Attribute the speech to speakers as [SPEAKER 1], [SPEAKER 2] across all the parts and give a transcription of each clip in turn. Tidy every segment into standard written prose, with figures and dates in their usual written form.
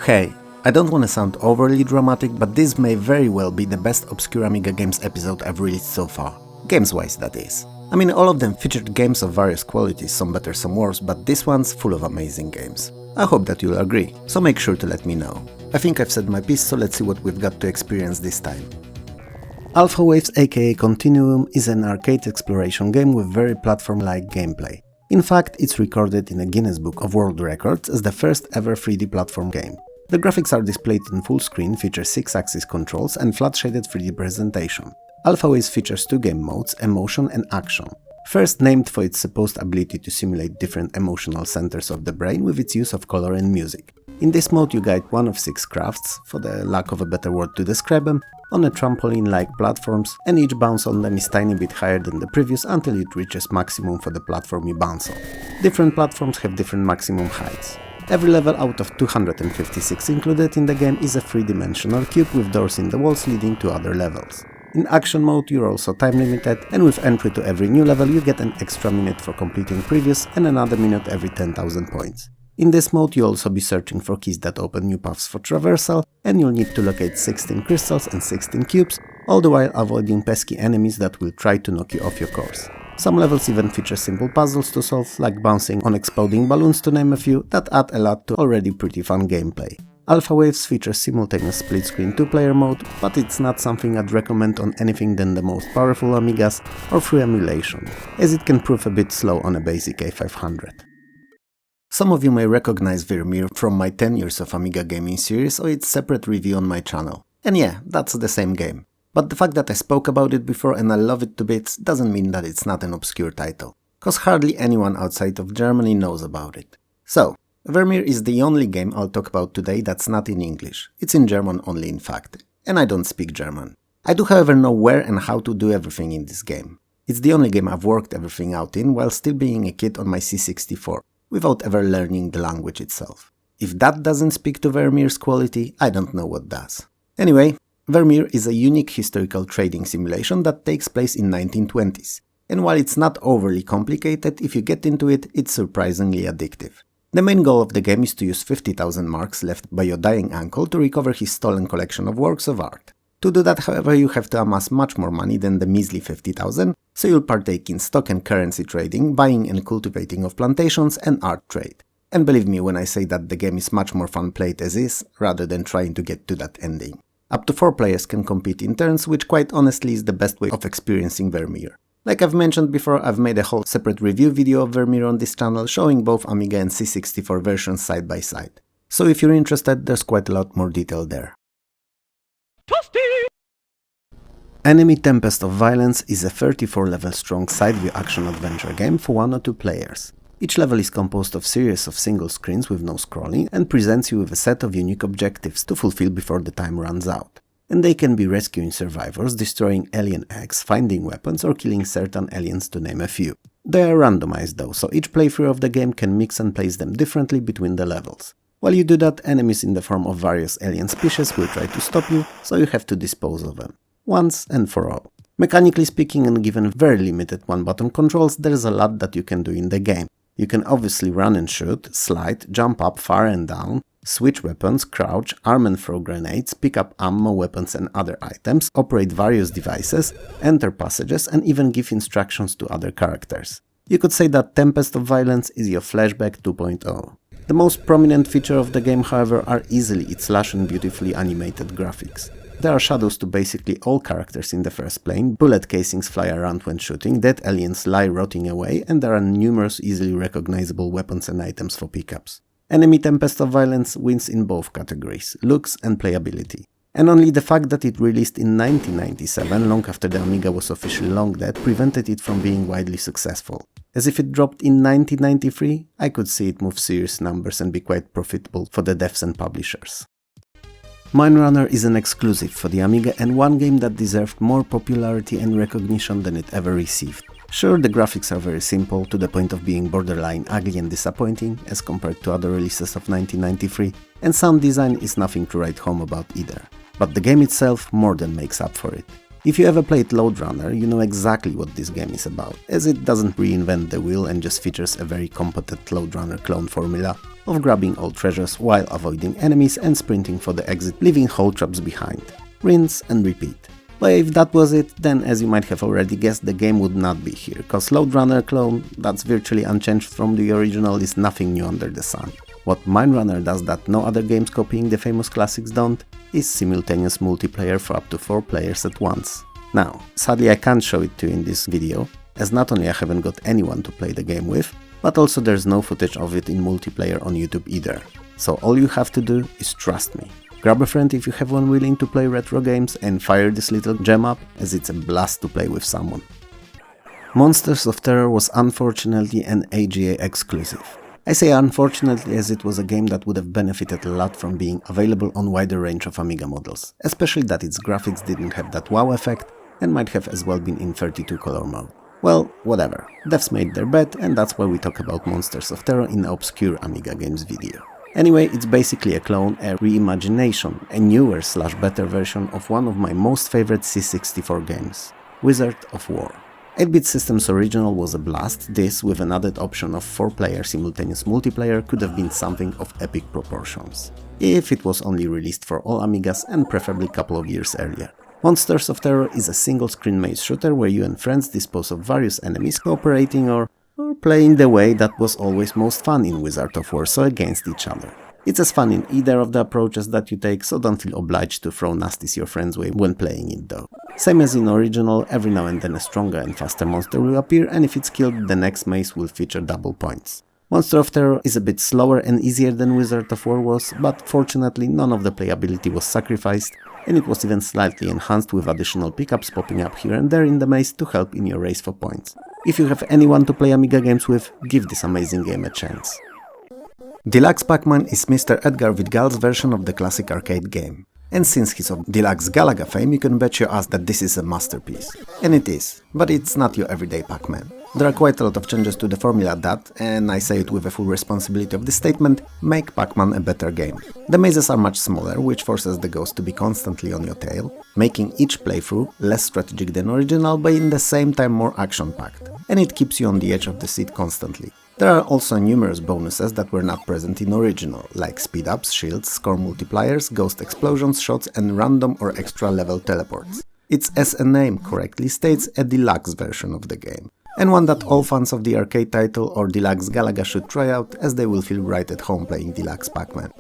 [SPEAKER 1] Hey, I don't want to sound overly dramatic, but this may very well be the best Obscure Amiga Games episode I've released so far. Games-wise, that is. I mean, all of them featured games of various qualities, some better, some worse, but this one's full of amazing games. I hope that you'll agree, so make sure to let me know. I think I've said my piece, so let's see what we've got to experience this time. Alpha Waves aka Continuum is an arcade exploration game with very platform-like gameplay. In fact, it's recorded in a Guinness Book of World Records as the first ever 3D platform game. The graphics are displayed in full screen, feature 6-axis controls and flat-shaded 3D presentation. Alpha Waves features two game modes, emotion and action. First named for its supposed ability to simulate different emotional centers of the brain with its use of color and music. In this mode you guide one of 6 crafts, for the lack of a better word to describe them, on a trampoline-like platforms, and each bounce on them is tiny bit higher than the previous until it reaches maximum for the platform you bounce on. Different platforms have different maximum heights. Every level out of 256 included in the game is a 3-dimensional cube with doors in the walls leading to other levels. In action mode you're also time limited, and with entry to every new level you get an extra minute for completing previous and another minute every 10,000 points. In this mode you'll also be searching for keys that open new paths for traversal, and you'll need to locate 16 crystals and 16 cubes, all the while avoiding pesky enemies that will try to knock you off your course. Some levels even feature simple puzzles to solve, like bouncing on exploding balloons to name a few, that add a lot to already pretty fun gameplay. Alpha Waves features simultaneous split-screen 2-player mode, but it's not something I'd recommend on anything than the most powerful Amigas or through emulation, as it can prove a bit slow on a basic A500. Some of you may recognize Vermeer from my 10 years of Amiga gaming series or its separate review on my channel. And yeah, that's the same game. But the fact that I spoke about it before and I love it to bits doesn't mean that it's not an obscure title, cause hardly anyone outside of Germany knows about it. So, Vermeer is the only game I'll talk about today that's not in English. It's in German only in fact, and I don't speak German. I do however know where and how to do everything in this game. It's the only game I've worked everything out in while still being a kid on my C64, without ever learning the language itself. If that doesn't speak to Vermeer's quality, I don't know what does. Anyway, Vermeer is a unique historical trading simulation that takes place in 1920s, and while it's not overly complicated, if you get into it, it's surprisingly addictive. The main goal of the game is to use 50,000 marks left by your dying uncle to recover his stolen collection of works of art. To do that, however, you have to amass much more money than the measly 50,000, so you'll partake in stock and currency trading, buying and cultivating of plantations, and art trade. And believe me when I say that the game is much more fun played as is, rather than trying to get to that ending. Up to 4 players can compete in turns, which quite honestly is the best way of experiencing Vermeer. Like I've mentioned before, I've made a whole separate review video of Vermeer on this channel showing both Amiga and C64 versions side by side. So if you're interested, there's quite a lot more detail there. Enemy Tempest of Violence is a 34-level strong side-view action-adventure game for 1 or 2 players. Each level is composed of series of single screens with no scrolling and presents you with a set of unique objectives to fulfill before the time runs out. And they can be rescuing survivors, destroying alien eggs, finding weapons or killing certain aliens to name a few. They are randomized though, so each playthrough of the game can mix and place them differently between the levels. While you do that, enemies in the form of various alien species will try to stop you, so you have to dispose of them. Once and for all. Mechanically speaking, and given very limited one-button controls, there's a lot that you can do in the game. You can obviously run and shoot, slide, jump up far and down, switch weapons, crouch, arm and throw grenades, pick up ammo, weapons and other items, operate various devices, enter passages and even give instructions to other characters. You could say that Tempest of Violence is your Flashback 2.0. The most prominent feature of the game, however, are easily its lush and beautifully animated graphics. There are shadows to basically all characters in the first plane, bullet casings fly around when shooting, dead aliens lie rotting away, and there are numerous easily recognizable weapons and items for pickups. Enemy Tempest of Violence wins in both categories, looks and playability. And only the fact that it released in 1997, long after the Amiga was officially long dead, prevented it from being widely successful. As if it dropped in 1993, I could see it move serious numbers and be quite profitable for the devs and publishers. Mine Runner is an exclusive for the Amiga and one game that deserved more popularity and recognition than it ever received. Sure, the graphics are very simple, to the point of being borderline ugly and disappointing as compared to other releases of 1993, and sound design is nothing to write home about either. But the game itself more than makes up for it. If you ever played Load Runner, you know exactly what this game is about, as it doesn't reinvent the wheel and just features a very competent Load Runner clone formula, of grabbing all treasures while avoiding enemies and sprinting for the exit, leaving hole traps behind. Rinse and repeat. But if that was it, then as you might have already guessed, the game would not be here, cause Load Runner clone, that's virtually unchanged from the original, is nothing new under the sun. What Mine Runner does that no other games copying the famous classics don't, is simultaneous multiplayer for up to 4 players at once. Now, sadly I can't show it to you in this video, as not only I haven't got anyone to play the game with, but also there's no footage of it in multiplayer on YouTube either. So all you have to do is trust me. Grab a friend if you have one willing to play retro games and fire this little gem up, as it's a blast to play with someone. Monsters of Terror was unfortunately an AGA exclusive. I say unfortunately as it was a game that would have benefited a lot from being available on wider range of Amiga models, especially that its graphics didn't have that wow effect and might have as well been in 32 color mode. Well, whatever, devs made their bet and that's why we talk about Monsters of Terror in the Obscure Amiga Games video. Anyway, it's basically a clone, a reimagination, a newer / better version of one of my most favorite C64 games, Wizard of War. 8-bit System's original was a blast. This, with an added option of 4-player simultaneous multiplayer, could have been something of epic proportions, if it was only released for all Amigas and preferably a couple of years earlier. Monsters of Terror is a single-screen maze shooter where you and friends dispose of various enemies cooperating or playing the way that was always most fun in Wizard of War, so against each other. It's as fun in either of the approaches that you take, so don't feel obliged to throw nasties your friend's way when playing it though. Same as in original, every now and then a stronger and faster monster will appear, and if it's killed, the next maze will feature double points. Monster of Terror is a bit slower and easier than Wizard of War was, but fortunately none of the playability was sacrificed, and it was even slightly enhanced with additional pickups popping up here and there in the maze to help in your race for points. If you have anyone to play Amiga games with, give this amazing game a chance. Deluxe Pacman is Mr. Edgar Vidgal's version of the classic arcade game. And since he's of Deluxe Galaga fame, you can bet your ass that this is a masterpiece. And it is, but it's not your everyday Pac-Man. There are quite a lot of changes to the formula that, and I say it with a full responsibility of this statement, make Pac-Man a better game. The mazes are much smaller, which forces the ghost to be constantly on your tail, making each playthrough less strategic than original, but in the same time more action-packed, and it keeps you on the edge of the seat constantly. There are also numerous bonuses that were not present in original, like speed-ups, shields, score multipliers, ghost explosions, shots and random or extra level teleports. It's, as a name correctly states, a deluxe version of the game, and one that all fans of the arcade title or Deluxe Galaga should try out, as they will feel right at home playing Deluxe Pacman.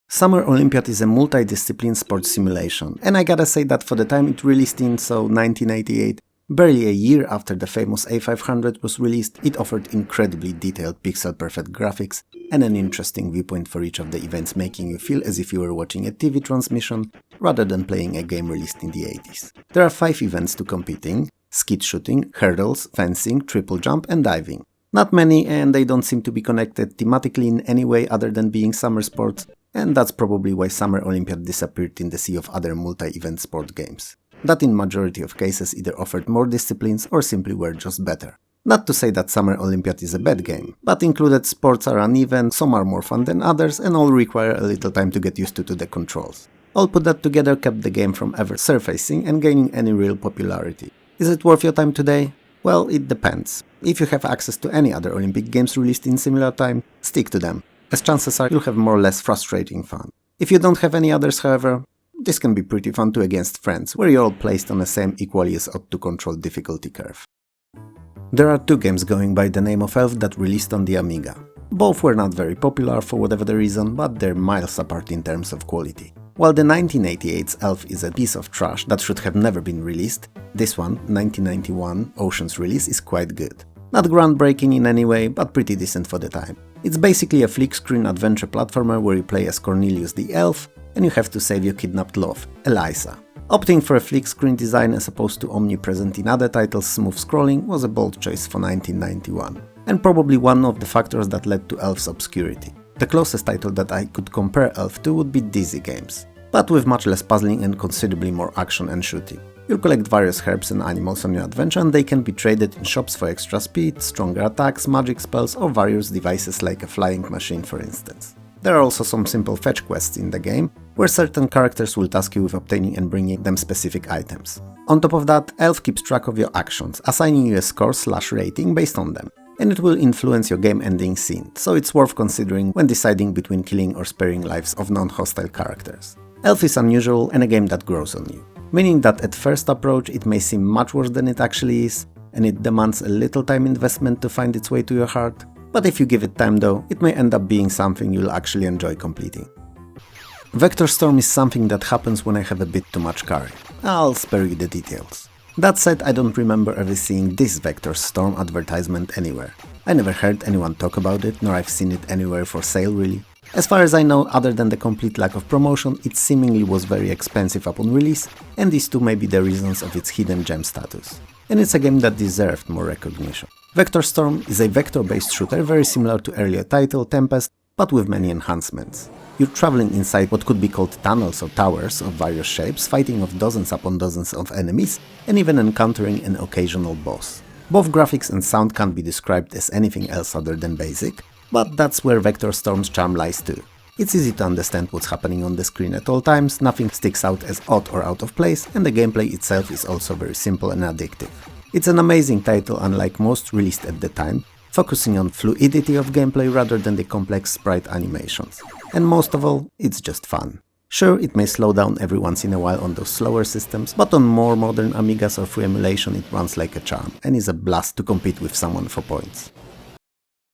[SPEAKER 1] Summer Olympiad is a multi-discipline sports simulation, and I gotta say that for the time it released in, 1988, barely a year after the famous A500 was released, it offered incredibly detailed pixel-perfect graphics and an interesting viewpoint for each of the events, making you feel as if you were watching a TV transmission rather than playing a game released in the 80s. There are 5 events to compete in: skeet shooting, hurdles, fencing, triple jump and diving. Not many, and they don't seem to be connected thematically in any way other than being summer sports, and that's probably why Summer Olympiad disappeared in the sea of other multi-event sport games that in majority of cases either offered more disciplines or simply were just better. Not to say that Summer Olympiad is a bad game, but included sports are uneven, some are more fun than others, and all require a little time to get used to the controls. All put that together kept the game from ever surfacing and gaining any real popularity. Is it worth your time today? Well, it depends. If you have access to any other Olympic games released in similar time, stick to them, as chances are you'll have more or less frustrating fun. If you don't have any others, however, this can be pretty fun too against friends, where you're all placed on the same equally as odd to control difficulty curve. There are 2 games going by the name of Elf that released on the Amiga. Both were not very popular for whatever the reason, but they're miles apart in terms of quality. While the 1988's Elf is a piece of trash that should have never been released, this one, 1991 Ocean's release, is quite good. Not groundbreaking in any way, but pretty decent for the time. It's basically a flick-screen adventure platformer where you play as Cornelius the Elf, and you have to save your kidnapped love, Eliza. Opting for a flick-screen design as opposed to omnipresent in other titles' smooth scrolling was a bold choice for 1991, and probably one of the factors that led to Elf's obscurity. The closest title that I could compare Elf to would be Dizzy Games, but with much less puzzling and considerably more action and shooting. You'll collect various herbs and animals on your adventure, and they can be traded in shops for extra speed, stronger attacks, magic spells or various devices like a flying machine for instance. There are also some simple fetch quests in the game, where certain characters will task you with obtaining and bringing them specific items. On top of that, Elf keeps track of your actions, assigning you a score/rating based on them. and it will influence your game ending scene, so it's worth considering when deciding between killing or sparing lives of non-hostile characters. Health is unusual and a game that grows on you, meaning that at first approach it may seem much worse than it actually is, and it demands a little time investment to find its way to your heart, but if you give it time though, it may end up being something you'll actually enjoy completing. Vektor Storm is something that happens when I have a bit too much curry. I'll spare you the details. That said, I don't remember ever seeing this Vektor Storm advertisement anywhere. I never heard anyone talk about it, nor I've seen it anywhere for sale really. As far as I know, other than the complete lack of promotion, it seemingly was very expensive upon release, and these two may be the reasons of its hidden gem status. And it's a game that deserved more recognition. Vektor Storm is a vector-based shooter very similar to earlier title Tempest, but with many enhancements. You're traveling inside what could be called tunnels or towers of various shapes, fighting off dozens upon dozens of enemies, and even encountering an occasional boss. Both graphics and sound can't be described as anything else other than basic, but that's where Vektor Storm's charm lies too. It's easy to understand what's happening on the screen at all times, nothing sticks out as odd or out of place, and the gameplay itself is also very simple and addictive. It's an amazing title unlike most released at the time, focusing on fluidity of gameplay rather than the complex sprite animations. And most of all, it's just fun. Sure, it may slow down every once in a while on those slower systems, but on more modern Amigas or through emulation it runs like a charm, and is a blast to compete with someone for points.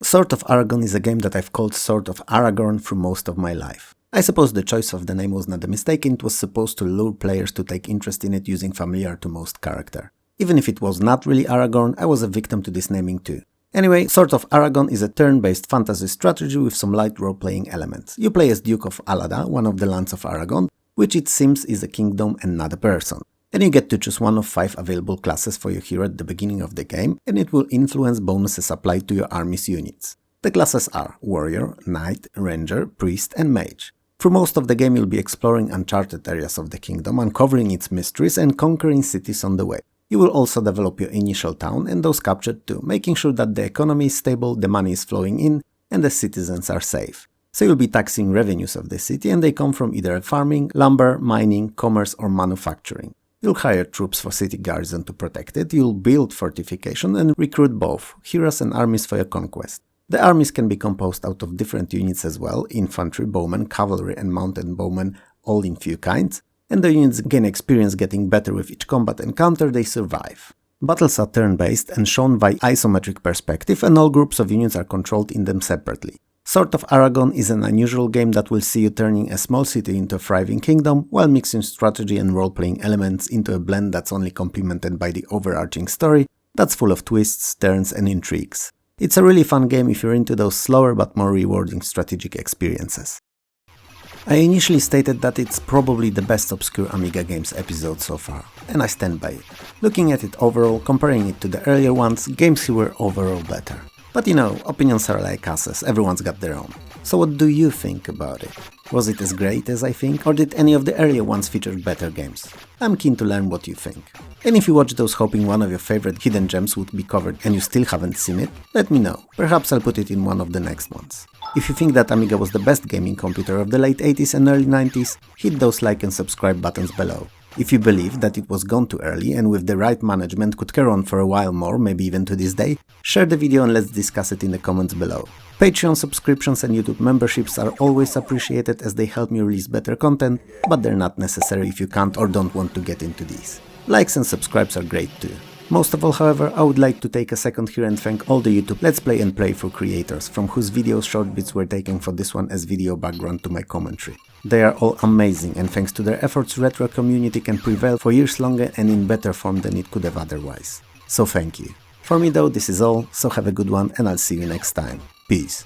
[SPEAKER 1] Sword of Aragon is a game that I've called Sword of Aragon through most of my life. I suppose the choice of the name was not a mistake, and it was supposed to lure players to take interest in it using familiar to most character. Even if it was not really Aragon, I was a victim to this naming too. Anyway, Sword of Aragon is a turn-based fantasy strategy with some light role-playing elements. You play as Duke of Alada, one of the lands of Aragon, which it seems is a kingdom and not a person. And you get to choose one of 5 available classes for your hero at the beginning of the game, and it will influence bonuses applied to your army's units. The classes are Warrior, Knight, Ranger, Priest and Mage. Through most of the game you'll be exploring uncharted areas of the kingdom, uncovering its mysteries and conquering cities on the way. You will also develop your initial town and those captured too, making sure that the economy is stable, the money is flowing in, and the citizens are safe. So you'll be taxing revenues of the city, and they come from either farming, lumber, mining, commerce or manufacturing. You'll hire troops for city garrison to protect it, you'll build fortification and recruit both heroes and armies for your conquest. The armies can be composed out of different units as well, infantry, bowmen, cavalry and mounted bowmen, all in few kinds, and the units gain experience getting better with each combat encounter they survive. Battles are turn-based and shown by isometric perspective, and all groups of units are controlled in them separately. Sword of Aragon is an unusual game that will see you turning a small city into a thriving kingdom, while mixing strategy and role-playing elements into a blend that's only complemented by the overarching story that's full of twists, turns and intrigues. It's a really fun game if you're into those slower but more rewarding strategic experiences. I initially stated that it's probably the best Obscure Amiga Games episode so far, and I stand by it. Looking at it overall, comparing it to the earlier ones, games here were overall better. But you know, opinions are like asses, everyone's got their own. So what do you think about it? Was it as great as I think, or did any of the earlier ones feature better games? I'm keen to learn what you think. And if you watch those hoping one of your favorite hidden gems would be covered and you still haven't seen it, let me know, perhaps I'll put it in one of the next ones. If you think that Amiga was the best gaming computer of the late 80s and early 90s, hit those like and subscribe buttons below. If you believe that it was gone too early and with the right management could carry on for a while more, maybe even to this day, share the video and let's discuss it in the comments below. Patreon subscriptions and YouTube memberships are always appreciated as they help me release better content, but they're not necessary if you can't or don't want to get into these. Likes and subscribes are great too. Most of all, however, I would like to take a second here and thank all the YouTube Let's Play and Playthrough creators, from whose videos short bits were taken for this one as video background to my commentary. They are all amazing, and thanks to their efforts, retro community can prevail for years longer and in better form than it could have otherwise. So thank you. For me though, this is all, so have a good one and I'll see you next time. Peace.